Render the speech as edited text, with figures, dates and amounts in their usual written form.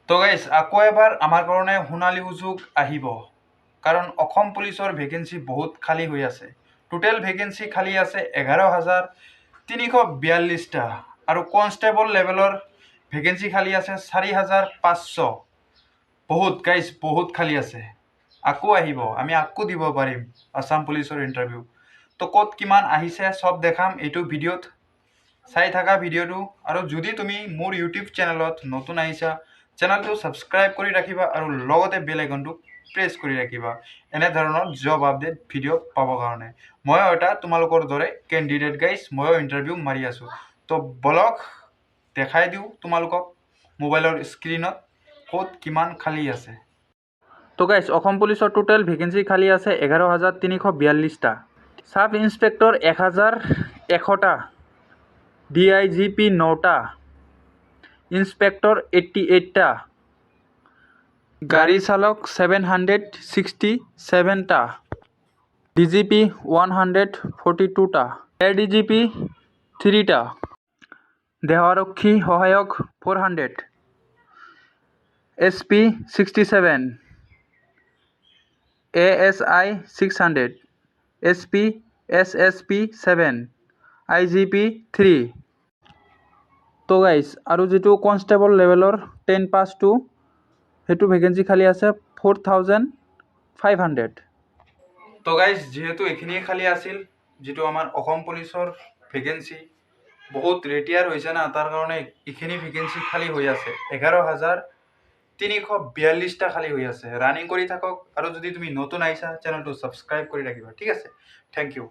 তো গাইজ আকৌ এবাৰ আমাৰ কাৰণে সোণালী সুযোগ আহিব, কাৰণ অসম পুলিচৰ ভেকেঞ্চি বহুত খালী হৈ আছে। টোটেল ভেকেঞ্চি খালী আছে 11,342টা, আৰু কনষ্টেবল লেভেলৰ ভেকেঞ্চি খালী আছে 4,500। বহুত গাইজ, বহুত খালী আছে। আকৌ আহিব, আমি আকৌ দিব পাৰিম আছাম পুলিচৰ ইণ্টাৰভিউ। তো ক'ত কিমান আহিছে চব দেখাম এইটো ভিডিঅ'ত। চাই থাকা ভিডিঅ'টো। আৰু যদি তুমি মোৰ ইউটিউব চেনেলত নতুন আহিছা, চেনেলটো ছাবস্ক্ৰাইব কৰি ৰাখিবা আৰু লগতে বেল আইকনটো প্ৰেছ কৰি ৰাখিবা এনেধৰণৰ জব আপডেট ভিডিঅ' পাবৰ কাৰণে। ময়ো এটা তোমালোকৰ দৰে কেণ্ডিডেট গাইজ, ময়ো ইণ্টাৰভিউ মাৰি আছোঁ। তো বলক দেখাই দিওঁ তোমালোকক মোবাইলৰ স্ক্ৰীণত ক'ত কিমান খালী আছে। তো গাইজ, অসম পুলিচৰ টোটেল ভেকেঞ্চি খালী আছে 11,342টা। সাব ইন্সপেক্টর 1,100টা, ডিআইজিপি 9টা, ইন্সপেক্টর 88টা, গাড়ি চালক 767টা, ডিজিপি 142টা, এডিজিপি 3টা, দেহাৰক্ষী সহায়ক 400, SP 67, ASI 600, SP SSP 7, IGP 3। তো গাইজ, আৰু যিটো কনষ্টেবল লেভেলৰ 10 পাছ টু, সেইটো ভেকেঞ্চি খালী আছে 4,500। তো গাইজ, যিহেতু এইখিনিয়ে খালী আছিল, যিটো আমাৰ অসম পুলিচৰ ভেকেঞ্চি বহুত ৰিটায়াৰ হৈছে না, তাৰ কাৰণে এইখিনি ভেকেঞ্চি খালী হৈ আছে। 11,342টা খালী হৈ আছে। ৰানিং কৰি থাকক, আৰু যদি তুমি নতুন আহিছা চেনেলটো ছাবস্ক্ৰাইব কৰি ৰাখিবা। ঠিক আছে, থেংক ইউ।